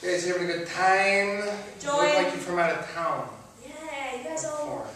You guys having a good time? You look like you're from out of town. Yeah, you guys all look,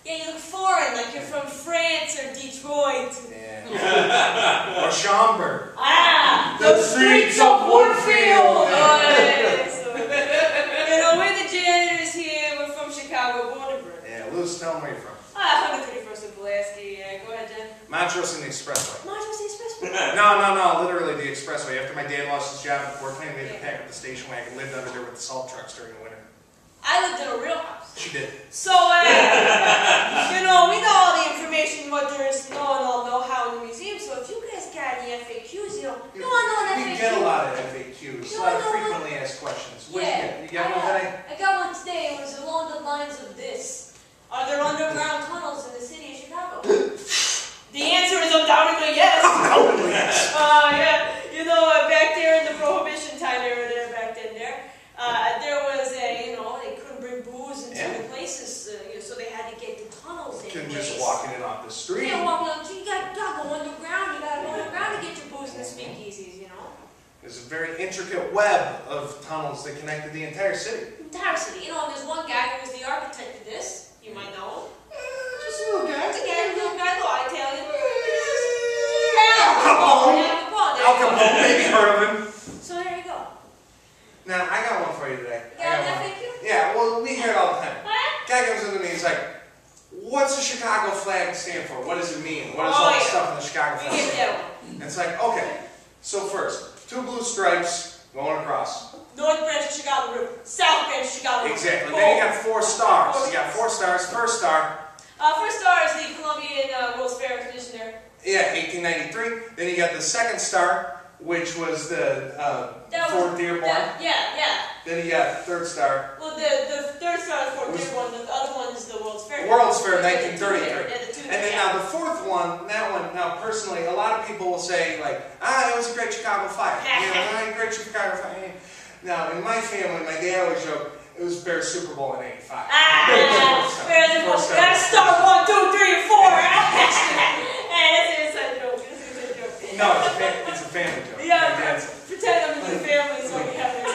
you look foreign, like you're from France or Detroit. Yeah. Or Schaumburg. Ah! The streets of Woodfield! Oh, yes. You know, we're the janitors here. We're from Chicago, born and bred. Yeah, Lewis, tell them where you're from. 131st and Pulaski. Yeah, go ahead, Jen. Montrose and the Expressway. Montrose the Expressway? No, literally the Expressway. After my dad lost his job at Fort Wayne, we had to pack up the station wagon, lived under there with the salt trucks during the winter. I lived in a real house. She did. So, you know, we know all the information what there is to know and all know-how in the museum, so if you guys got any FAQs, you want to know an FAQ? We get a lot of FAQs, a lot of frequently asked questions. What yeah, you got one today? I got one today. It was along the lines of this. Are there underground tunnels in the city of Chicago? The answer is undoubtedly yes. Undoubtedly yes. Yeah. You know, back there in the Prohibition time era there, back then there was a, you know, they couldn't bring booze into the places, so they had to get the tunnels in. Couldn't just walk in it off the street. Yeah, well, you gotta go underground. You gotta go underground to get your booze in the speakeasies, you know. There's a very intricate web of tunnels that connected the entire city. Entire city. You know, and there's one guy who was the architect of this. You might know him. Just a little guy. It's a little guy, little Italian. Al Capone, maybe heard of him. So there you go. Now, I got one for you today. You got an FAQ? Yeah, well, we hear it all the time. What? Guy comes up to me, he's like, what's the Chicago flag stand for? What does it mean? What is all the stuff in the Chicago flag We get stand that for? one. And it's like, okay, so first, 2 blue stripes going across. North branch of Chicago River, South branch of Chicago River. Exactly. Then you got 4 stars. You got 4 stars. First star. First star is the Columbian World's Fair exhibition there. Yeah, 1893. Then you got the second star, which was the Fort Dearborn. Yeah. Then you got third star. Well, the third star is Fort Dearborn. The other one is the World's Fair. World's Fair, 1933. And then now the fourth one, that one, now personally, a lot of people will say like, it was a great Chicago fire. You know, great Chicago fire. Now, in my family, my dad always joked, it was Bears Super Bowl in '85. Bears Super Bowl. That's star 1, 2, 3, and 4. It's a joke. No, it's a family joke. Yeah, pretend I'm in the family so we have this.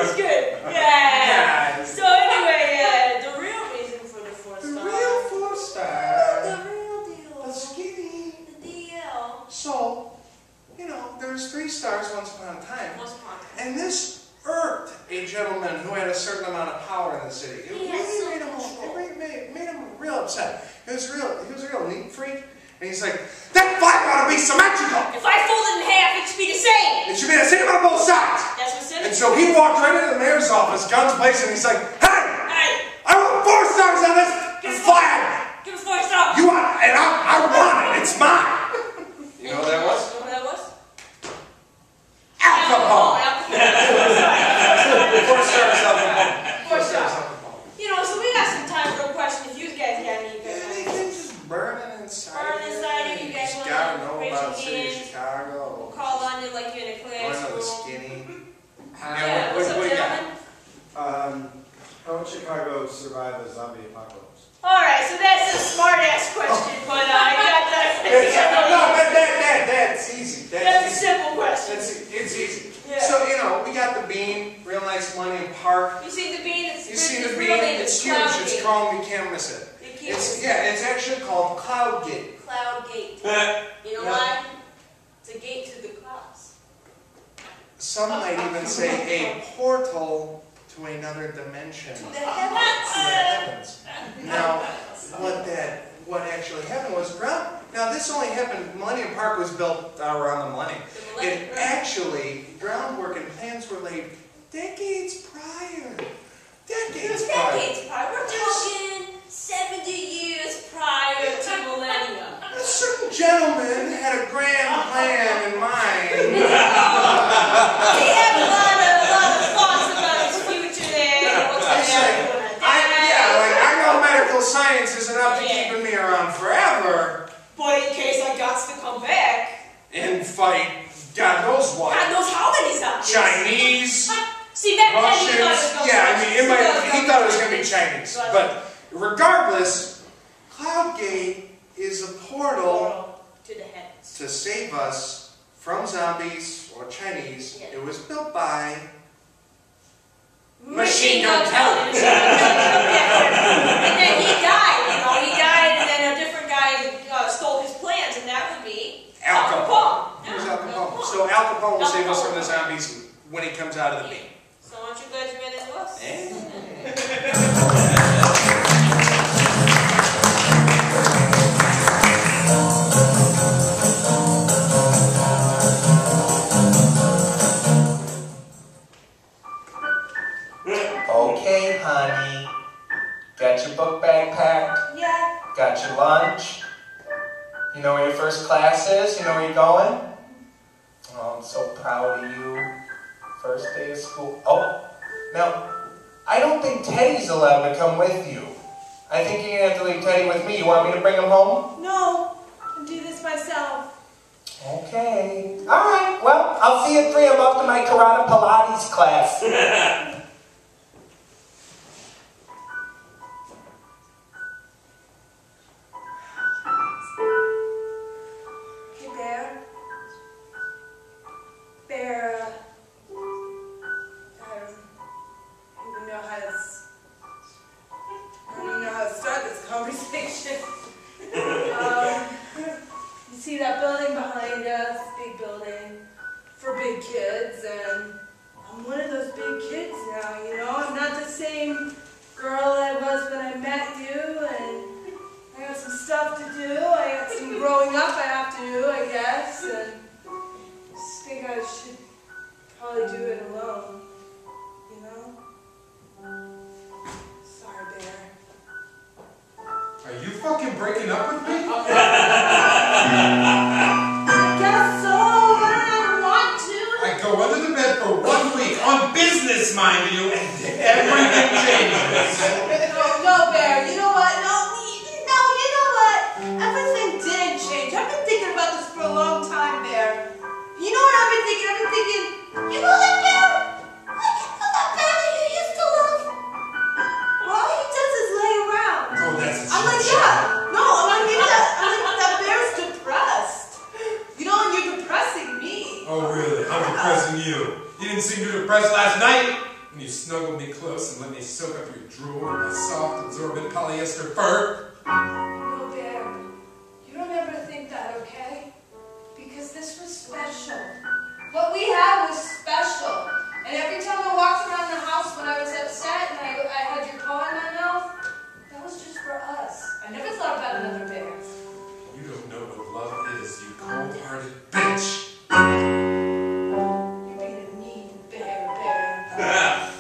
It's good. Yeah. So anyway, the real reason for the 4 star. The real 4 star. The real deal. The skinny. The DL. So, you know, there was 3 stars once upon a time. Once upon a time. And this irked a gentleman who had a certain amount of power in the city. It really made him real upset. He was a real neat freak. And he's like, that flag ought to be symmetrical. If I fold it in half, it should be the same. It should be the same on both sides. That's what said. And so he walked right into the mayor's office, guns blazing, and he's like, hey, I want 4 stars on this flag. Give us 4 stars. You want, and I want it. It's mine. You know what that was? You know what that was? Al Capone. 4 stars Al Capone. 4 stars. You know, so we got some time for a question. If you guys got any, Anything just burning inside. You guys want gotta to know raise about your the city of hands. Chicago. We'll call on you like you're in a I know the classroom. skinny. Yeah, what's up, what you got? gentlemen? How would Chicago survive a zombie apocalypse? Alright, so that's a smart-ass question, but I got that. That's easy. That's a simple question. It's easy. Yeah. So, you know, we got the bean, real nice Millennium Park. You see the bean? You see the bean? It's huge. It's chrome. You can't miss it. It's actually called Cloud Gate. Cloud Gate. You know why? It's a gate to the clouds. Some might even say a portal to another dimension. To the heavens. Now, what actually happened was now this only happened, Millennium Park was built around the millennium. Groundwork and plans were laid decades prior. Decades prior. We're talking 70 years prior to millennium. A certain gentleman had a grand plan in mind. He had a lot of thoughts about his future there. I know medical science isn't up to keeping me around forever. Never. But in case I got to come back And fight God knows what. God knows how many zombies. Chinese, See, that Russians. he thought it was Yeah, I mean, he thought it was going going to be Chinese. But regardless, Cloudgate is a portal to the heavens. to save us from zombies or Chinese. Yeah. It was built by Machine Gun Kelly. And then he died, and then a different guy stole his plans, and that would be Al Capone. Yeah, It was Al Capone. So Al Capone will save us from the zombies when he comes out of the beam. So aren't you glad you ran into us? Okay, honey. Got your book bag packed? Yeah. Got your lunch? You know where your first class is? You know where you're going? Oh, I'm so proud of you. First day of school. Oh, now, I don't think Teddy's allowed to come with you. I think you're going to have to leave Teddy with me. You want me to bring him home? No, I'll do this myself. Okay. All right. Well, I'll see you at 3. I'm off to my karate Pilates class. Hey, Bear. Bear, I don't even know how to start this conversation. You see that building behind us, big building for big kids, and I'm one of those big kids now, I'm not the same girl I was when I met you, and I got some stuff to do. I got some growing up I have to do, I guess, and I just think I should probably do it alone, Sorry, Bear. Are you fucking breaking up with me? I guess so, but I don't want to. I go under the bed for 1 week, on business, mind you, and everything changes. No, Bear, you know what? No, you know what? Everything didn't change. I've been thinking about this for a long time, Bear. You know what I've been thinking? I've been thinking, you know that Bear? Like, you know that Bear that you used to love? Well, all he does is lay around. Oh, that's a I'm like, shit yeah. No, I'm like, that Bear's depressed. And you're depressing me. Oh, really? I'm depressing you. You didn't seem too depressed last night when you snuggled me close and let me soak up your drool in my soft, absorbent polyester fur. No, Bear. You don't ever think that, okay? Because this was special. What we had was special. And every time I walked around the house when I was upset and I had your paw in my mouth, that was just for us. I never thought about another Bear. You don't know what love is, you cold-hearted bitch. You're being a mean Bear. Yeah,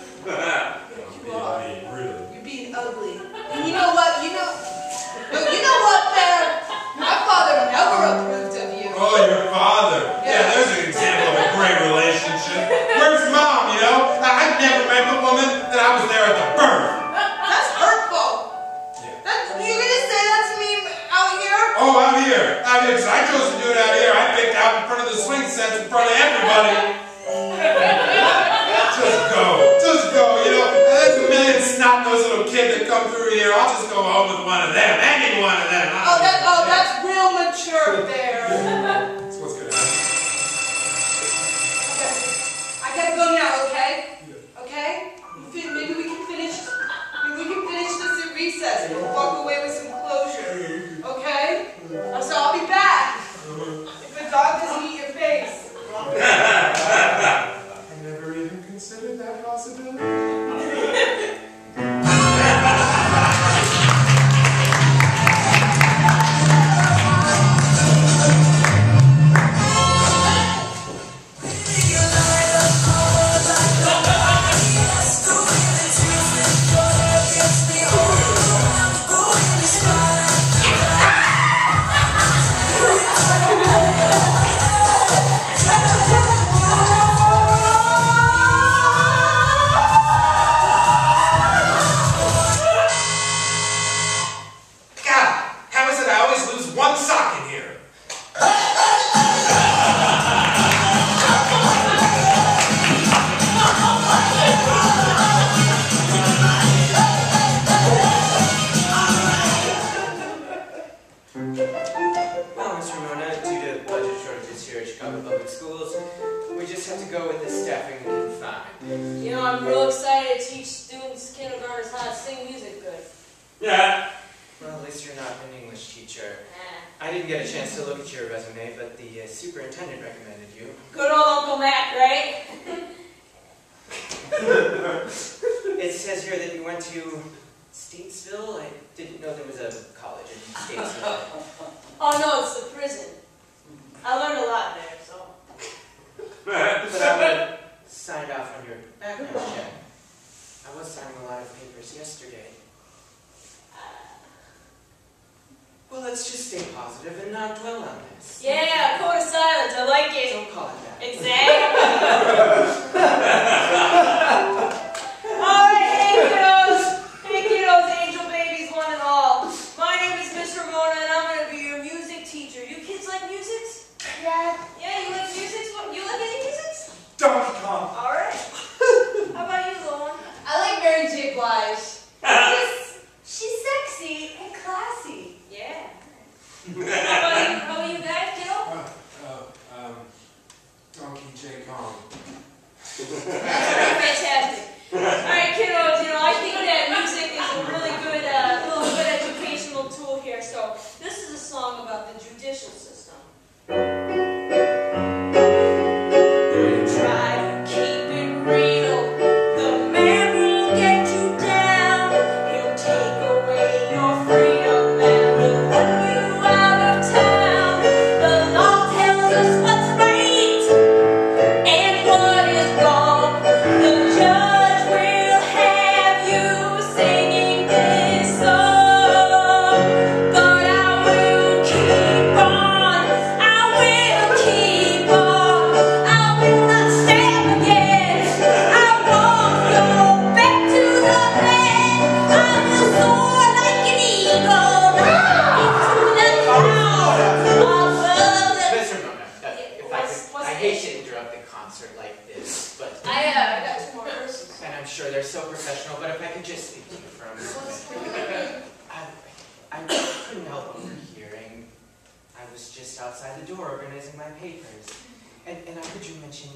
you are. Really? You're being ugly. And you know what? You know what, Bear? My father never approved of you. Oh, your father. Yeah, there's an example of a great relationship. Where's Mom, I've never met the woman that I was there at the birth. That's hurtful. Yeah. You're gonna say that to me out here? Oh, out here, because I chose to do it out here. I picked out in front of the swing sets in front of everybody. Just go, There's a million snot-nosed little kids that come through here. I'll just go home with one of them. Any one of them. That's real mature there. That's what's gonna happen. Okay. I gotta go now, okay? Okay? Maybe we can finish this at recess. We'll walk away with some closure. Okay? So I'll be back. If a dog doesn't eat your face. I never even considered that possibility. one sock in here. Well, Mr. Ramona, due to budget shortages here at Chicago Public Schools, we just have to go with the staffing we can find. You know, I'm real excited to teach students, kindergartners, how to sing music good. Yeah. Well, at least you're not an English teacher. I didn't get a chance to look at your resume, but the superintendent recommended you. Good old Uncle Mac, right? It says here that you went to Statesville. I didn't know there was a college in Statesville. Oh no, it's the prison. I learned a lot there, so. But I would signed off on your background check. I was signing a lot of papers yesterday. Well, let's just stay positive and not dwell on this. Yeah, code of silence, I like it. Don't call it that. Exactly. Alright, hey kiddos, angel babies, one and all. My name is Miss Ramona and I'm going to be your music teacher. You kids like musics? Yeah. Yeah, you like musics? What, you like any musics? Donkey Kong. Alright. How about you, little one? I like Mary J. Blige. She's sexy and classy. Yeah. How about you guys, kiddo? Donkey J. Kong. Fantastic. Alright, kiddos, you know, I think that music is a really good, little good educational tool here. So, this is a song about the judicial system. Try to keep it real. The man will get you down. He'll take away your freedom and he'll run you out of town. The law tells us what's right and what is wrong. The judge will have you singing this song. But I will keep on. I will keep on. I will not stop again. I won't go back to the bed. I will soar like an eagle into the clouds above the. Miss Ramona, if I hate to interrupt the concert like this, but I got two more verses. and I'm sure they're so professional, but if I could just speak to you for a moment. I couldn't help overhearing. I was just outside the door organizing my papers. And I heard you mention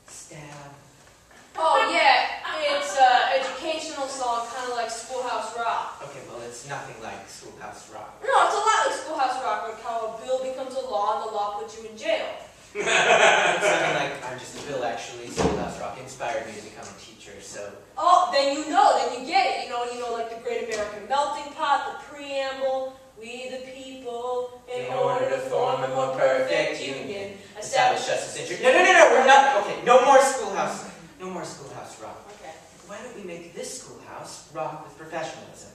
stab. Oh yeah, it's an educational song, kind of like Schoolhouse Rock. Okay, well, it's nothing like Schoolhouse Rock. No, it's a lot like Schoolhouse Rock, like how a bill becomes a law and the law puts you in jail. It's nothing like I'm just a bill, actually. Schoolhouse Rock inspired me to become a teacher, so... Oh, then you know, then you get it. You know, like the Great American Melting Pot, the preamble, we the people, in order to form a more perfect union, Establish justice and truth. No, we're not... Okay, no more Schoolhouse Rock. Okay. Why don't we make this schoolhouse rock with professionalism?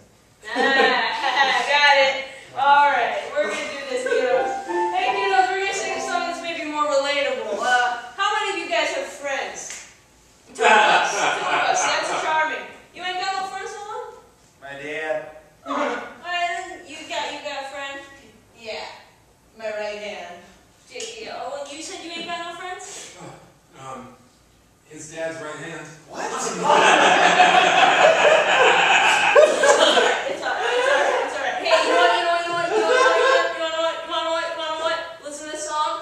Got it. All right, we're gonna do this, kiddos. Hey, kiddos, we're gonna sing a song that's maybe more relatable. How many of you guys have friends? Two of us. That's charming. You ain't got no friends, no one? My dad. You got a friend? Yeah. My right hand. Oh, you said you ain't got no friends? His dad's right hand. What? It's alright. Hey, you know what? Listen to this song.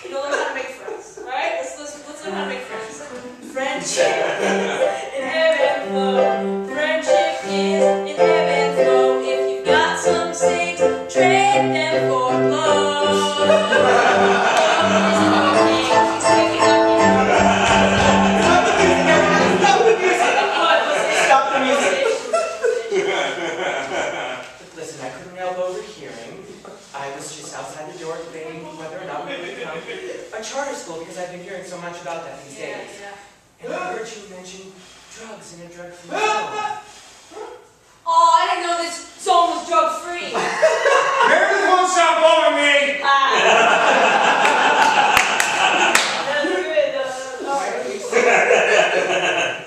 You'll learn how to make friends. Alright? Let's learn how to make friends. Friendship in heaven flow. Friendship is in heaven flow. If you got some sticks, trade them for blows. Stop the music! Listen, I couldn't help overhearing. I was just outside the door debating whether or not we would become a charter school because I've been hearing so much about that these days. And I heard you mention drugs in a drug-free zone. Oh, I didn't know this zone was drug-free. Parents won't stop blowing me! That's good.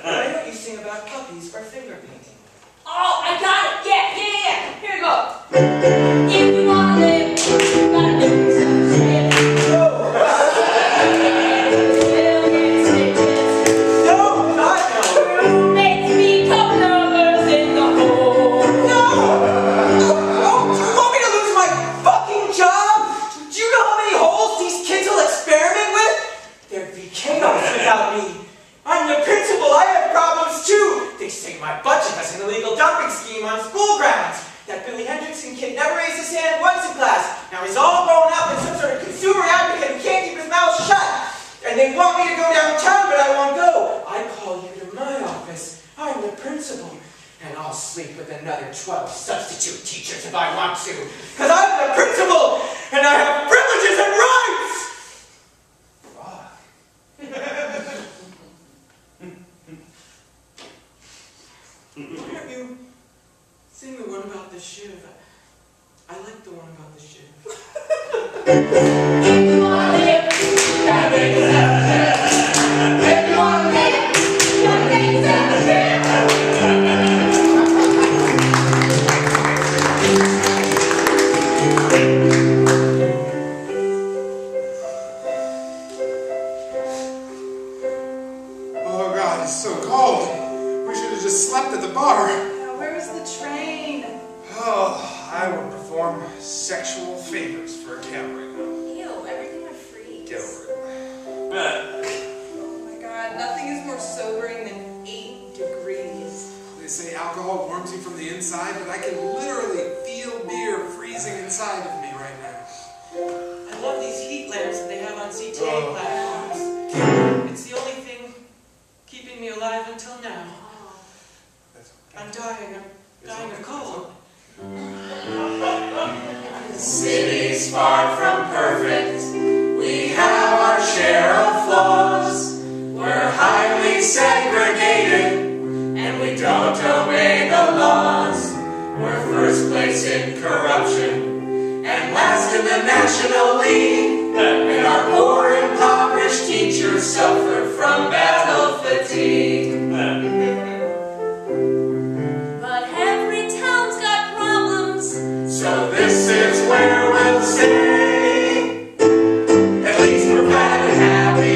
Why don't you sing about puppies or finger painting? Oh, I got it. Yeah. Here we go. If you wanna live if I want to. Because I'm the principal, and I have privileges and rights! Why don't you sing the one about the shiv? I like the one about the shiv. Oh God, it's so cold. We should have just slept at the bar. Yeah, where was the train? Oh, I would perform sexual favors for a cab right now. Ew, everything would freeze. Get over it. Oh my God, nothing is more sobering than 8 degrees. They say alcohol warms you from the inside, but I can literally feel beer freezing inside of me right now. I love these heat lamps that they have on CTA platforms. It's the only thing keeping me alive until now. I'm dying of cold. City's far from perfect. We have our share of flaws. We're highly segregated, and we don't obey the laws. We're first place in corruption, and last in the National League. And our poor, impoverished teachers suffer from battle fatigue. But every town's got problems. So this is where we'll stay. At least we're glad and happy.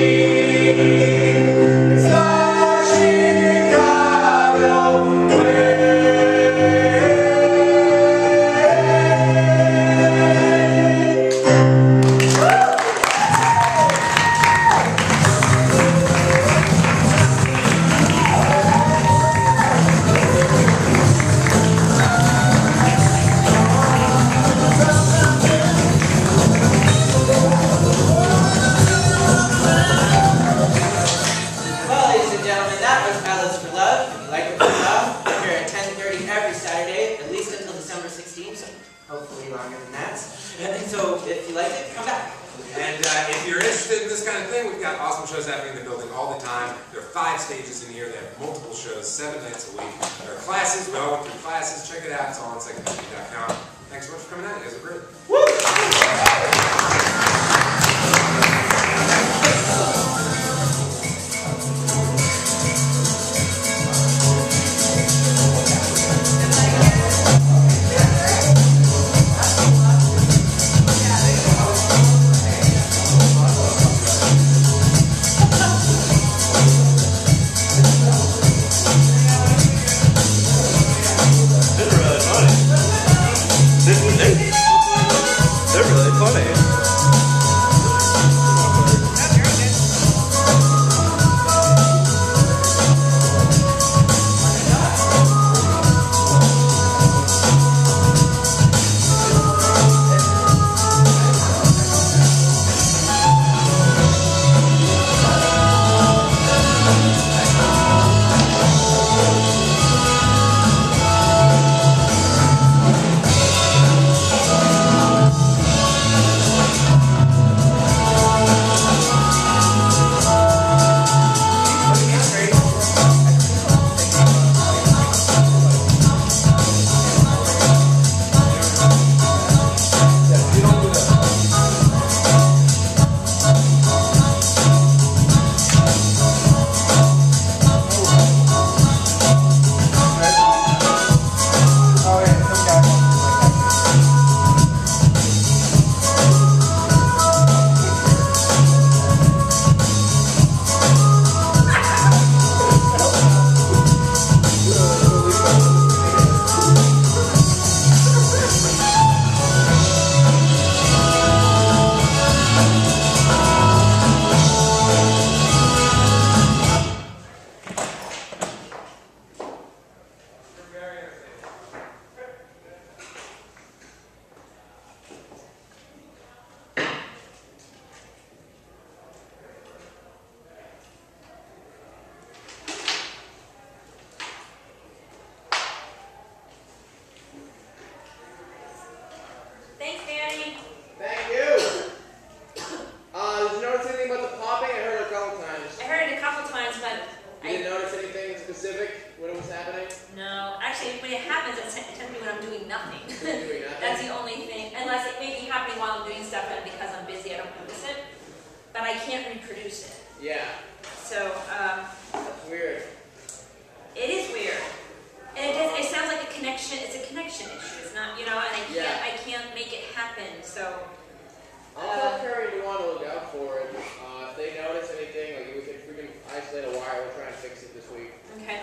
It's the Chicago way. Well, ladies and gentlemen, that was Alice for Love. If you like it for love, we're here at 10:30 every Saturday, at least until December 16th, hopefully longer than that. And so, if you like it, come back. And if you're interested in this kind of thing, we've got awesome shows happening in the building all the time. There are 5 stages in here. They have multiple shows, 7 nights a week. There are classes. We all went through classes. Check it out. It's all on secondtv.com. Thanks so much for coming out. You guys are great. This is really funny. This is it. can't reproduce it. Yeah. So, That's weird. it is weird. And it sounds like a connection, it's a connection issue. It's not, and I can't make it happen, so. I'll tell Carrie and Dewan to look out for it. If they notice anything, like if we can isolate a wire, we'll try and fix it this week. Okay.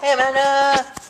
Hey, Amanda!